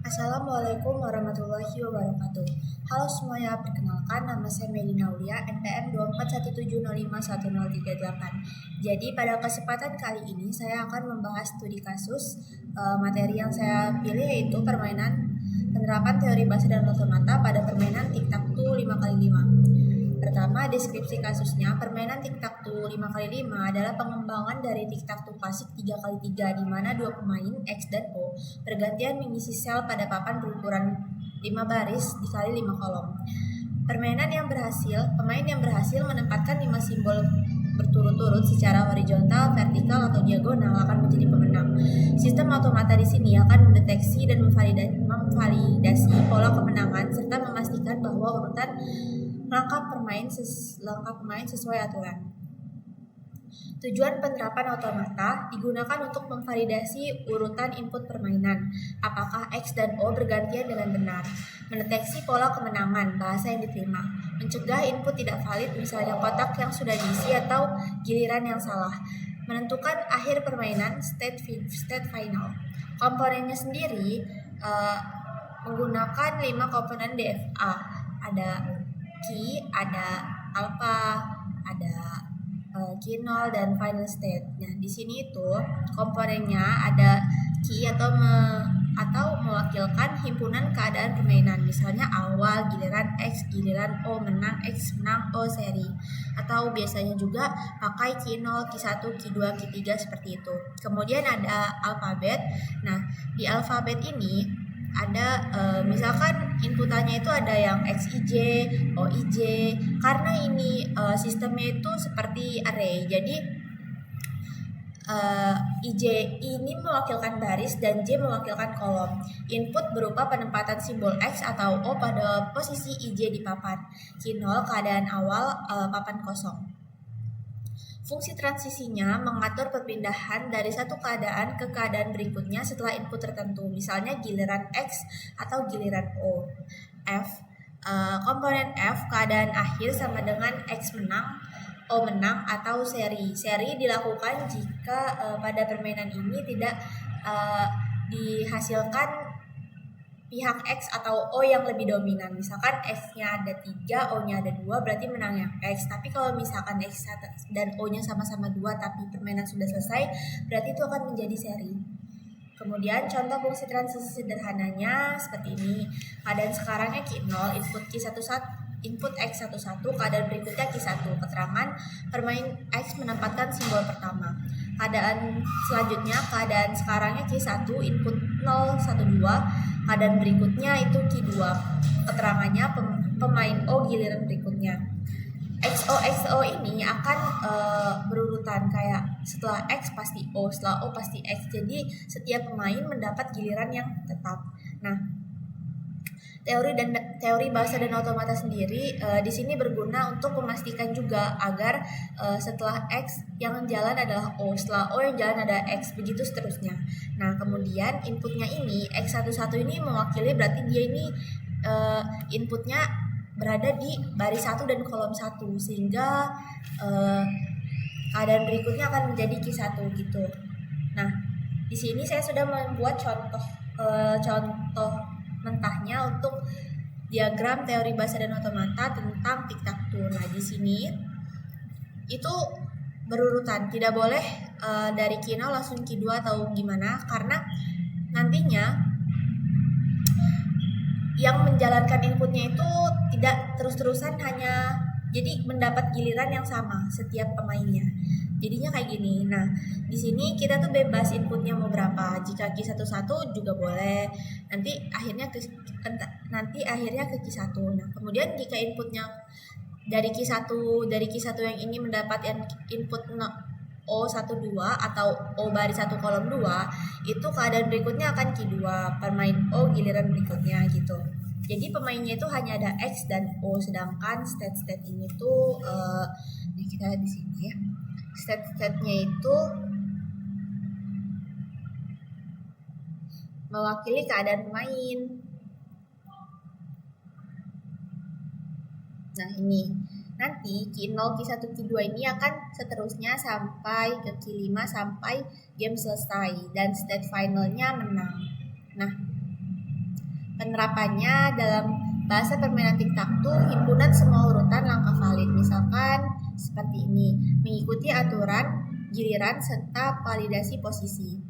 Assalamualaikum warahmatullahi wabarakatuh. Halo semuanya, perkenalkan nama saya Medina Aulia, NPM 2417051038. Jadi pada kesempatan kali ini saya akan membahas studi kasus. Materi yang saya pilih yaitu penerapan teori bahasa dan otomata pada permainan tic-tac-toe 5x5. Pertama, deskripsi kasusnya. Permainan tic-tac-toe 5x5 adalah pengembangan dari tic-tac-toe klasik 3x3 di mana dua pemain X dan O bergantian mengisi sel pada papan berukuran 5 baris dikali 5 kolom. Pemain yang berhasil menempatkan 5 simbol berturut-turut secara horizontal, vertikal, atau diagonal akan menjadi pemenang. Sistem otomata di sini akan mendeteksi dan memvalidasi pola kemenangan serta memastikan bahwa urutan langkah pemain sesuai aturan. Tujuan penerapan otomata digunakan untuk memvalidasi urutan input permainan, apakah X dan O bergantian dengan benar, mendeteksi pola kemenangan, bahasa yang diterima, mencegah input tidak valid, misalnya kotak yang sudah diisi atau giliran yang salah, menentukan akhir permainan, state final. Komponennya sendiri menggunakan 5 komponen DFA, ada key, ada alpha, ada key 0 dan final state. Nah, di sini itu komponennya ada key atau mewakilkan himpunan keadaan permainan. Misalnya awal, giliran X, giliran O, menang X, menang O, seri. Atau biasanya juga pakai key 0, key 1, key 2, key 3 seperti itu. Kemudian ada alfabet. Nah, di alfabet ini ada misalkan inputannya itu ada yang XIJ, OIJ, karena ini sistemnya itu seperti array. Jadi IJ ini mewakilkan baris dan J mewakilkan kolom. Input berupa penempatan simbol X atau O pada posisi IJ di papan. Key 0 keadaan awal papan kosong. Fungsi transisinya mengatur perpindahan dari satu keadaan ke keadaan berikutnya setelah input tertentu, misalnya giliran X atau giliran O. Komponen F, keadaan akhir sama dengan X menang, O menang, atau seri. Seri dilakukan jika pada permainan ini tidak dihasilkan pihak X atau O yang lebih dominan. Misalkan X-nya ada 3, O-nya ada 2, berarti menang yang X. Tapi kalau misalkan X dan O-nya sama-sama 2 tapi permainan sudah selesai, berarti itu akan menjadi seri. Kemudian contoh fungsi transisi sederhananya seperti ini. Keadaan sekarangnya key 0, input X11, keadaan berikutnya key 1. Keterangan permain X menempatkan simbol pertama. Keadaan selanjutnya, keadaan sekarangnya key 1, input 012, keadaan berikutnya itu key 2. Keterangannya pemain O giliran berikutnya. XO ini akan berurutan kayak setelah X pasti O, setelah O pasti X. Jadi setiap pemain mendapat giliran yang tetap. Nah, teori bahasa dan otomata sendiri di sini berguna untuk memastikan juga agar setelah X yang jalan adalah O, setelah O yang jalan ada X, begitu seterusnya. Nah, kemudian inputnya ini X11 ini mewakili, berarti dia ini inputnya berada di baris 1 dan kolom 1, sehingga keadaan berikutnya akan menjadi key 1 gitu. Nah, di sini saya sudah membuat contoh mentahnya untuk diagram teori bahasa dan otomata tentang tic-tac-toe. Nah, di sini itu berurutan, tidak boleh dari key 0 langsung key 2 atau gimana, karena nantinya yang menjalankan inputnya itu tidak terus-terusan hanya jadi mendapat giliran yang sama setiap pemainnya. Jadinya kayak gini. Nah, di sini kita tuh bebas inputnya mau berapa. Jika key 11 juga boleh. Nanti akhirnya ke key 1. Nah, kemudian jika inputnya dari key 1 yang ini mendapat input O12 atau O baris 1 kolom 2, itu keadaan berikutnya akan key 2, pemain O giliran berikutnya gitu. Jadi pemainnya itu hanya ada X dan O, sedangkan state ini tuh kita lihat di sini ya. State-nya itu mewakili keadaan pemain. Nah, ini nanti key 0, key 1, key 2 ini akan seterusnya sampai ke key 5 sampai game selesai dan state finalnya menang. Nah, Penerapannya dalam bahasa permainan tic-tac-toe, himpunan semua urutan langkah valid. Misalkan seperti ini, mengikuti aturan, giliran, serta validasi posisi.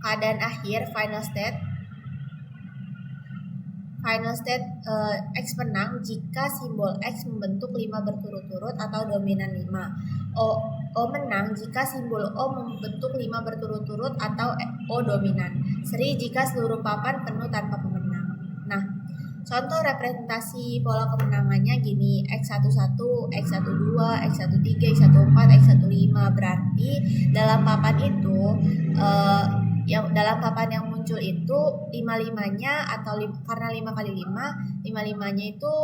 Keadaan akhir, final state X menang jika simbol X membentuk 5 berturut-turut atau dominan 5. O menang jika simbol O membentuk 5 berturut-turut atau O dominan. Seri jika seluruh papan penuh tanpa pemenang. Nah, contoh representasi pola kemenangannya gini, X11, X12, X13, X14, X15. Berarti dalam papan itu dalam papan yang muncul itu 5-5-nya atau karena 5 kali 5, 5-5-nya itu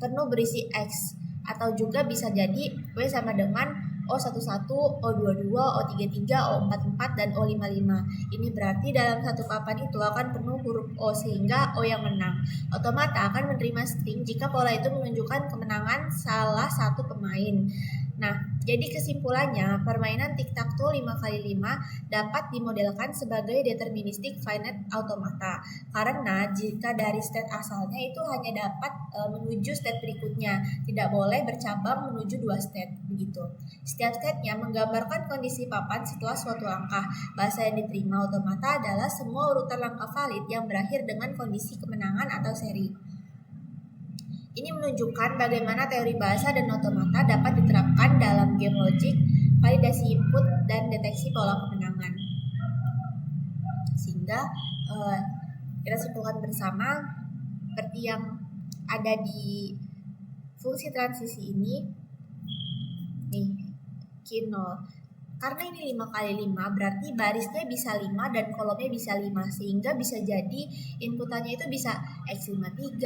penuh berisi X, atau juga bisa jadi W sama dengan O11, O22, O33, O44, dan O55. Ini berarti dalam satu papan itu akan penuh huruf O sehingga O yang menang. Otomata akan menerima string jika pola itu menunjukkan kemenangan salah satu pemain. Nah, jadi kesimpulannya, permainan tic-tac-toe 5x5 dapat dimodelkan sebagai deterministic finite automata. Karena jika dari state asalnya itu hanya dapat menuju state berikutnya, tidak boleh bercabang menuju 2 state, begitu. Setiap state-nya menggambarkan kondisi papan setelah suatu langkah. Bahasa yang diterima automata adalah semua urutan langkah valid yang berakhir dengan kondisi kemenangan atau seri. Ini menunjukkan bagaimana teori bahasa dan otomata dapat diterapkan dalam game logik, validasi input, dan deteksi pola kemenangan. Sehingga kita simpulkan bersama seperti yang ada di fungsi transisi ini, nih, Q0. Karena ini 5x5 berarti barisnya bisa 5 dan kolomnya bisa 5, sehingga bisa jadi inputannya itu bisa X53,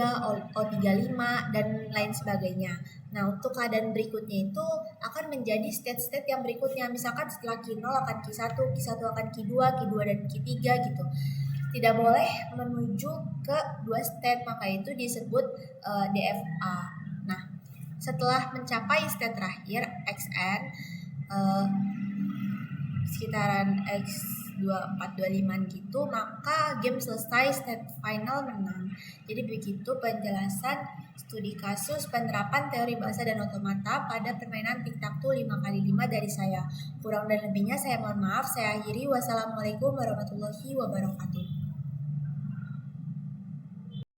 O35, dan lain sebagainya. Nah, untuk keadaan berikutnya itu akan menjadi state-state yang berikutnya. Misalkan setelah Q0 akan Q1, Q1 akan Q2, Q2 dan Q3 gitu. Tidak boleh menuju ke 2 state, maka itu disebut DFA. Nah, setelah mencapai state terakhir XN sekitaran X24-25 gitu, maka game selesai, state final menang. Jadi begitu penjelasan studi kasus penerapan teori bahasa dan otomata pada permainan tic-tac-toe 5x5 dari saya. Kurang dan lebihnya saya mohon maaf. Saya akhiri. Wassalamualaikum warahmatullahi wabarakatuh.